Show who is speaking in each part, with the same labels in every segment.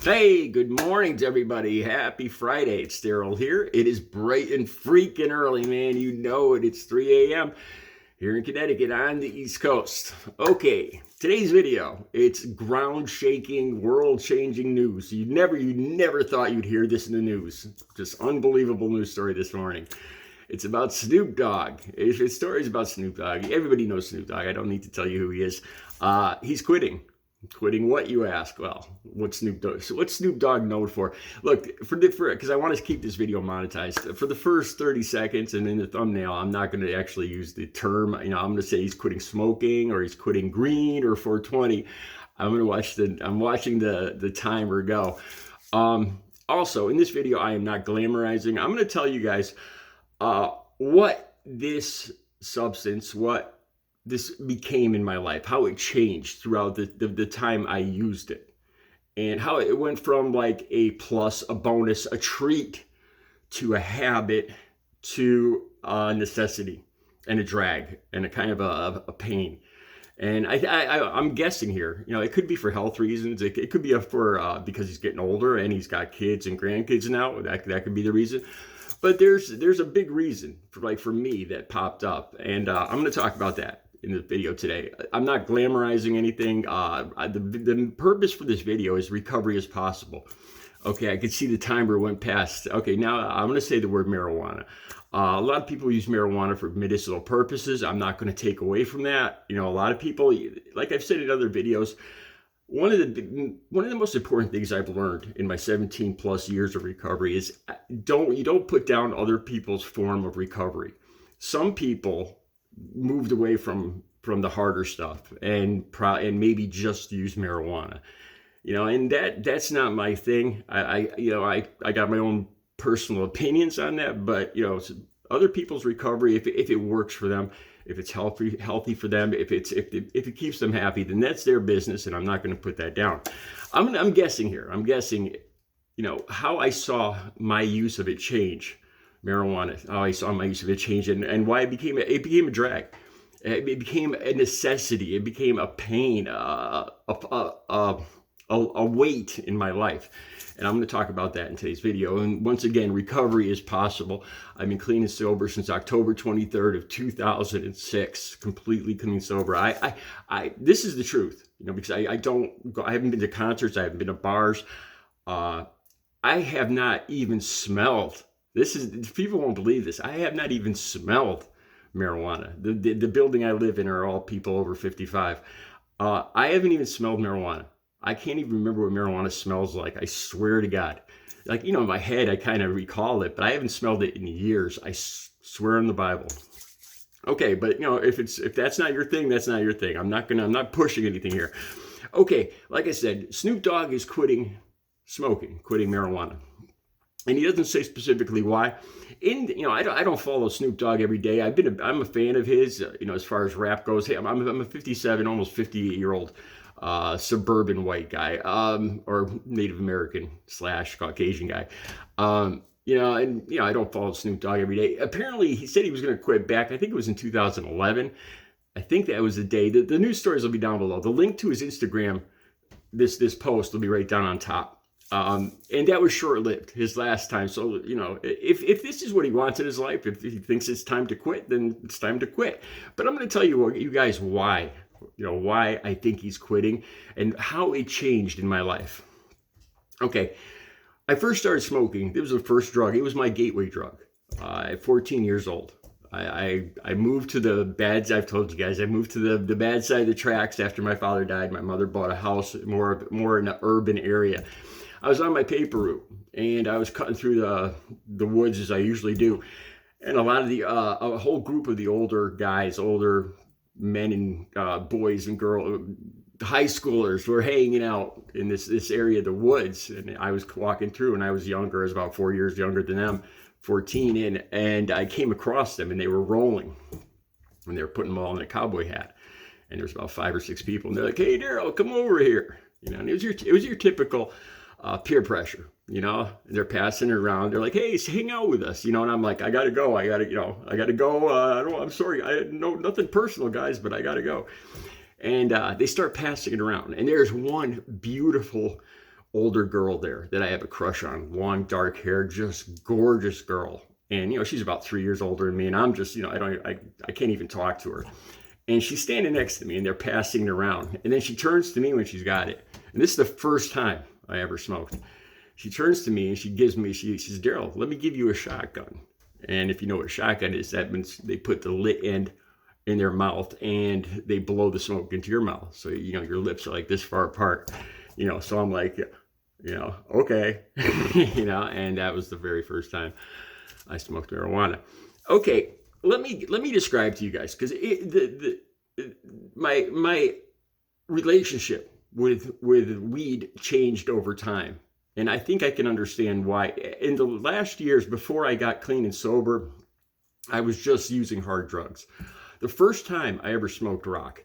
Speaker 1: Hey, good morning to everybody. Happy Friday. It's Daryl here. It is bright and freaking early, man. You know it. It's 3 a.m. here in Connecticut on the East Coast. Okay, today's video, it's ground-shaking, world-changing news. You never thought you'd hear this in the news. Just unbelievable news story this morning. It's about Snoop Dogg. It's stories about Snoop Dogg. Everybody knows Snoop Dogg. I don't need to tell you who he is. He's quitting. Quitting what, you ask? Well, what's Snoop Dogg known for? Look, because I want to keep this video monetized. For the first 30 seconds and in the thumbnail, I'm not going to actually use the term. I'm going to say he's quitting smoking or he's quitting green or 420. I'm watching the timer go. Also, in this video, I am not glamorizing. I'm going to tell you guys what this substance, what this became in my life, how it changed throughout the time I used it, and how it went from like a plus, a bonus, a treat, to a habit, to a necessity, and a drag, and a kind of a pain. And I'm guessing here, it could be for health reasons. It could be for because he's getting older and he's got kids and grandkids now. That could be the reason. But there's a big reason for me that popped up, and I'm going to talk about that in the video today. I'm not glamorizing anything. The purpose for this video is recovery as possible. Okay, I could see the timer went past. Okay, now I'm going to say the word marijuana. A lot of people use marijuana for medicinal purposes. I'm not going to take away from that. A lot of people, like I've said in other videos, one of the most important things I've learned in my 17 plus years of recovery is you don't put down other people's form of recovery. Some people moved away from the harder stuff and maybe just use marijuana, and that's not my thing. I got my own personal opinions on that, but other people's recovery, if it works for them, if it's healthy for them, if it keeps them happy, then that's their business, and I'm not going to put that down. I'm guessing here. I'm guessing, how I saw my use of it change. Marijuana, how I saw my use of it change, and why it became a drag. It became a necessity. It became a pain, a weight in my life. And I'm going to talk about that in today's video. And once again, recovery is possible. I've been clean and sober since October 23rd of 2006, completely clean and sober. This is the truth, because I haven't been to concerts. I haven't been to bars. I have not even smelled. People won't believe this. I have not even smelled marijuana. The building I live in are all people over 55. I haven't even smelled marijuana. I can't even remember what marijuana smells like. I swear to God. Like, in my head, I kind of recall it, but I haven't smelled it in years. I swear on the Bible. Okay, but if that's not your thing, that's not your thing. I'm not pushing anything here. Okay, like I said, Snoop Dogg is quitting smoking, quitting marijuana. And he doesn't say specifically why. I don't follow Snoop Dogg every day. I'm a fan of his, as far as rap goes. Hey, I'm a 57, almost 58-year-old suburban white guy, or Native American / Caucasian guy. I don't follow Snoop Dogg every day. Apparently, he said he was going to quit back. I think it was in 2011. I think that was the day. The news stories will be down below. The link to his Instagram, this post will be right down on top. And that was short-lived, his last time. So, if this is what he wants in his life, if he thinks it's time to quit, then it's time to quit. But I'm going to tell you guys why, why I think he's quitting and how it changed in my life. Okay, I first started smoking. It was the first drug. It was my gateway drug at 14 years old. I moved to the bad, I've told you guys, I moved to the bad side of the tracks after my father died. My mother bought a house more in an urban area. I was on my paper route, and I was cutting through the woods as I usually do. And a lot of a whole group of the older guys, older men and boys and girls, high schoolers were hanging out in this area of the woods. And I was walking through, and I was younger. I was about 4 years younger than them, 14. And I came across them, and they were rolling. And they were putting them all in a cowboy hat. And there was about 5 or 6 people. And they're like, "Hey, Daryl, come over here." And it was your typical peer pressure, they're passing it around. They're like, "Hey, hang out with us," and I'm like, I gotta go. I'm sorry. Nothing personal, guys, but I gotta go. And they start passing it around. And there's one beautiful older girl there that I have a crush on. Long, dark hair, just gorgeous girl. And, she's about 3 years older than me. And I'm just, I can't even talk to her. And she's standing next to me and they're passing it around. And then she turns to me when she's got it. And this is the first time I ever smoked. She turns to me and she says, Daryl, let me give you a shotgun. And if you know what a shotgun is, that means they put the lit end in their mouth and they blow the smoke into your mouth. So, your lips are like this far apart, so I'm like, okay, and that was the very first time I smoked marijuana. Okay. Let me describe to you guys, because my relationship with weed changed over time, and I think I can understand why. In the last years before I got clean and sober, I was just using hard drugs. The first time I ever smoked rock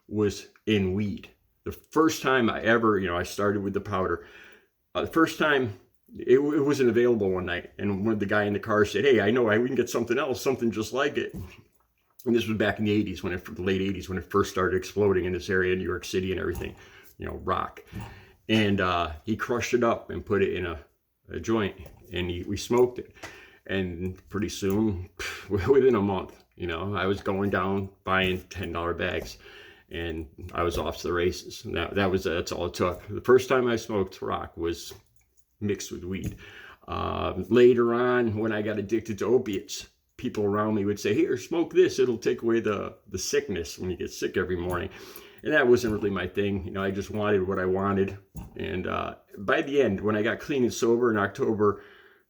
Speaker 1: was in weed. The first time I ever, I started with the powder. The first time. It wasn't available one night, and one of the guy in the car said, hey, I know we can get something else, something just like it. And this was back in the 80s, the late 80s, when it first started exploding in this area, New York City and everything, rock. And he crushed it up and put it in a joint, and we smoked it. And pretty soon, within a month, I was going down buying $10 bags, and I was off to the races. And that's all it took. The first time I smoked rock was mixed with weed. Later on, when I got addicted to opiates, people around me would say, here, smoke this. It'll take away the sickness when you get sick every morning. And that wasn't really my thing. I just wanted what I wanted. And by the end, when I got clean and sober in October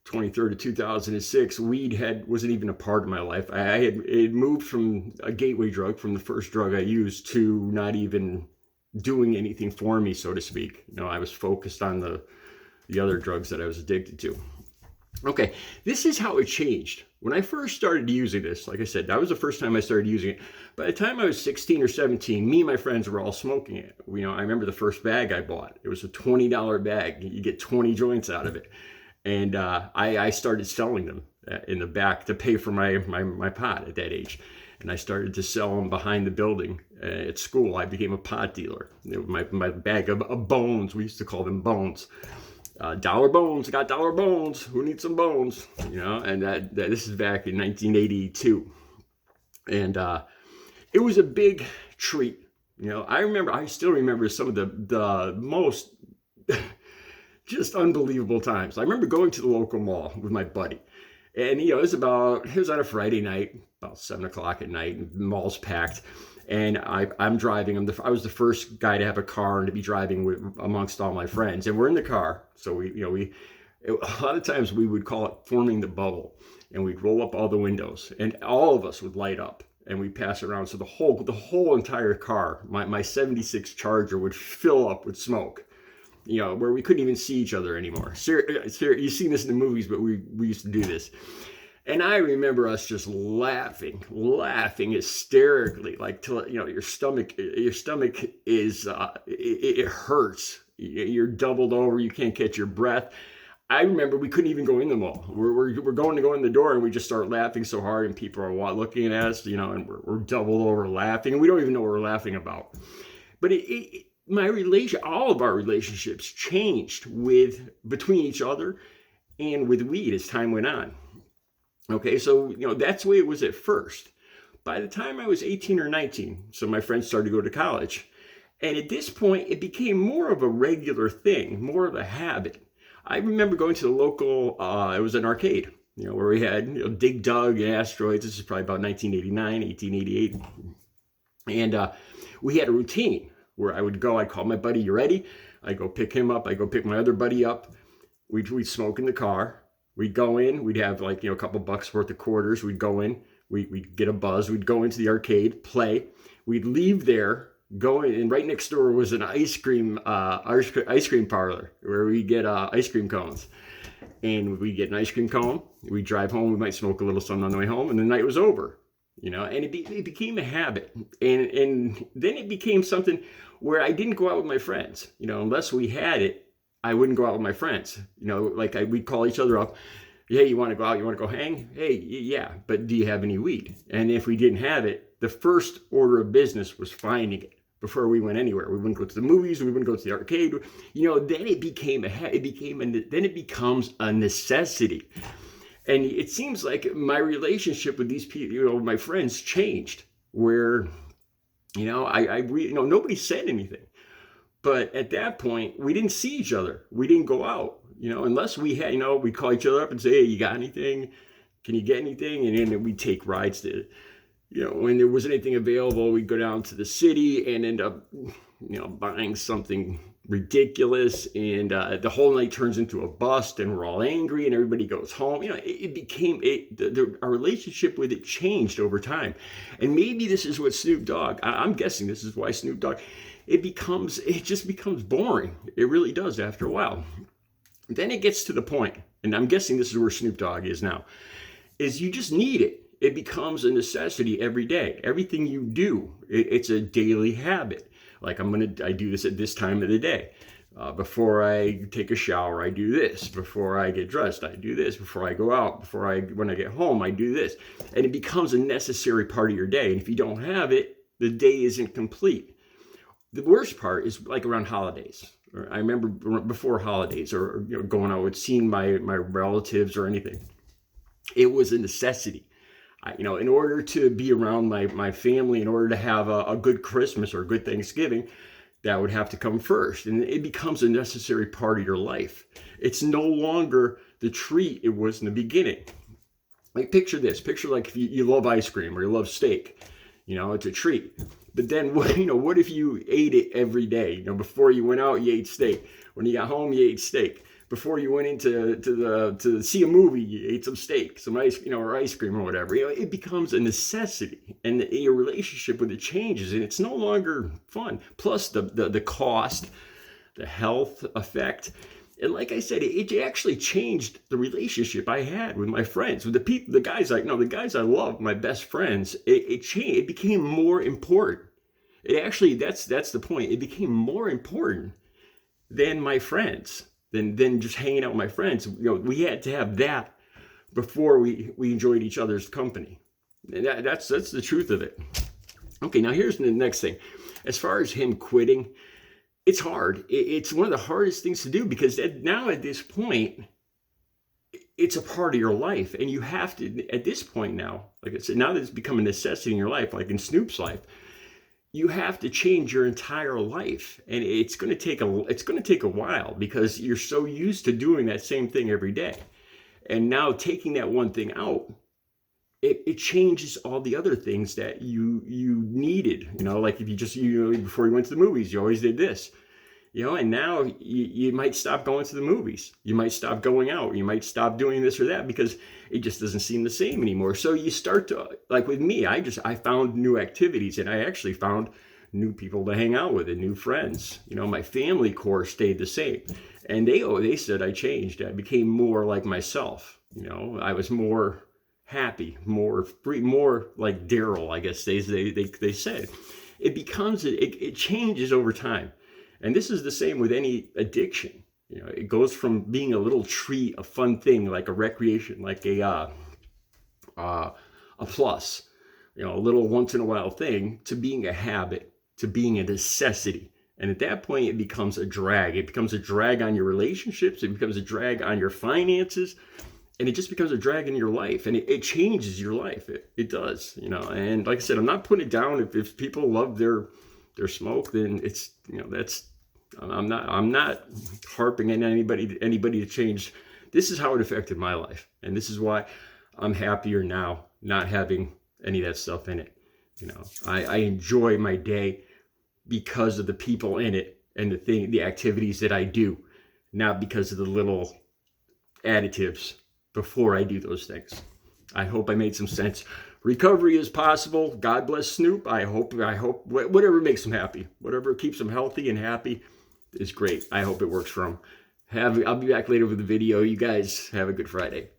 Speaker 1: 23rd of 2006, weed wasn't even a part of my life. It moved from a gateway drug, from the first drug I used, to not even doing anything for me, so to speak. I was focused on the other drugs that I was addicted to. Okay, this is how it changed. When I first started using this, like I said, that was the first time I started using it. By the time I was 16 or 17, me and my friends were all smoking it. I remember the first bag I bought. It was a $20 bag. You get 20 joints out of it. And I started selling them in the back to pay for my pot at that age. And I started to sell them behind the building at school. I became a pot dealer. My bag of bones, we used to call them bones. Dollar bones, got dollar bones. Who needs some bones? And this is back in 1982. And it was a big treat. I still remember some of the most just unbelievable times. I remember going to the local mall with my buddy. And, it was on a Friday night, about 7 o'clock at night, and the mall's packed. And I'm driving. I was the first guy to have a car and to be driving amongst all my friends. And we're in the car. So a lot of times we would call it forming the bubble. And we'd roll up all the windows, and all of us would light up, and we'd pass around. So the whole entire car, my 76 Charger, would fill up with smoke. Where we couldn't even see each other anymore. You've seen this in the movies, but we used to do this. And I remember us just laughing hysterically, like till your stomach is it hurts. You're doubled over. You can't catch your breath. I remember we couldn't even go in the mall. We're going to go in the door, and we just start laughing so hard, and people are looking at us, and we're doubled over laughing, and we don't even know what we're laughing about. But all of our relationships changed between each other and with weed as time went on. Okay, so, that's the way it was at first. By the time I was 18 or 19, so my friends started to go to college. And at this point, it became more of a regular thing, more of a habit. I remember going to the local, it was an arcade, where we had, Dig Dug, Asteroids. This is probably about 1989, 1888. And we had a routine where I'd call my buddy, you ready? I'd go pick him up. I'd go pick my other buddy up. We'd smoke in the car. We'd go in, we'd have a couple bucks worth of quarters. We'd go in, we'd get a buzz. We'd go into the arcade, play. We'd leave there, go in, and right next door was an ice cream parlor where we get ice cream cones. And we'd get an ice cream cone. We'd drive home. We might smoke a little something on the way home, and the night was over. And it became a habit. And then it became something where I didn't go out with my friends, unless we had it. I wouldn't go out with my friends, we'd call each other up. Hey, you want to go out? You want to go hang? Hey, yeah, but do you have any weed? And if we didn't have it, the first order of business was finding it. before we went anywhere. We wouldn't go to the movies. We wouldn't go to the arcade. Then it becomes a necessity. And it seems like my relationship with these people, my friends, changed. Where, nobody said anything. But at that point, we didn't see each other. We didn't go out, unless we had, we'd call each other up and say, hey, you got anything? Can you get anything? And then we'd take rides to, when there wasn't anything available, we'd go down to the city and end up, buying something ridiculous. And the whole night turns into a bust and we're all angry and everybody goes home. It became, our relationship with it changed over time. And maybe this is what Snoop Dogg, I'm guessing this is why Snoop Dogg, it just becomes boring. It really does after a while. Then it gets to the point, and I'm guessing this is where Snoop Dogg is now, is you just need it. It becomes a necessity every day. Everything you do, it's a daily habit. Like I do this at this time of the day. Before I take a shower, I do this. Before I get dressed, I do this. Before I go out, when I get home, I do this. And it becomes a necessary part of your day. And if you don't have it, the day isn't complete. The worst part is like around holidays. I remember before holidays or going out with seeing my relatives or anything. It was a necessity. In order to be around my family, in order to have a good Christmas or a good Thanksgiving, that would have to come first. And it becomes a necessary part of your life. It's no longer the treat it was in the beginning. Like picture this. Picture like if you love ice cream or you love steak. It's a treat. But then, what if you ate it every day? Before you went out, you ate steak. When you got home, you ate steak. Before you went into to see a movie, you ate some steak, some ice, or ice cream or whatever. It becomes a necessity, and your relationship with it changes, and it's no longer fun. Plus the cost, the health effect. And like I said, it actually changed the relationship I had with my friends, with the guys I love, my best friends. It changed. It became more important. It actually, that's the point. It became more important than my friends, than just hanging out with my friends. We had to have that before we enjoyed each other's company. And that's the truth of it. Okay, now here's the next thing. As far as him quitting, it's hard. It's one of the hardest things to do because now at this point, it's a part of your life. And you have to, at this point now, like I said, now that it's become a necessity in your life, like in Snoop's life, you have to change your entire life. And it's going to take a while because you're so used to doing that same thing every day. And now taking that one thing out, it changes all the other things that you needed. Like if you just, before you went to the movies, you always did this. And now you might stop going to the movies. You might stop going out. You might stop doing this or that because it just doesn't seem the same anymore. So you start to, like with me, I found new activities and I actually found new people to hang out with and new friends. My family core stayed the same. And they said I changed. I became more like myself. I was more happy, more free, more like Daryl, I guess they said. It changes over time. And this is the same with any addiction. It goes from being a little treat, a fun thing, like a recreation, like a plus, a little once in a while thing, to being a habit, to being a necessity. And at that point, it becomes a drag. It becomes a drag on your relationships. It becomes a drag on your finances. And it just becomes a drag in your life. And it changes your life. It does, And like I said, I'm not putting it down. If people love their smoke, then it's, I'm not harping on anybody to change. This is how it affected my life. And this is why I'm happier now, not having any of that stuff in it. I enjoy my day because of the people in it and the activities that I do, not because of the little additives before I do those things. I hope I made some sense. Recovery is possible. God bless Snoop. I hope whatever makes him happy, whatever keeps him healthy and happy is great. I hope it works for him. I'll be back later with the video. You guys have a good Friday.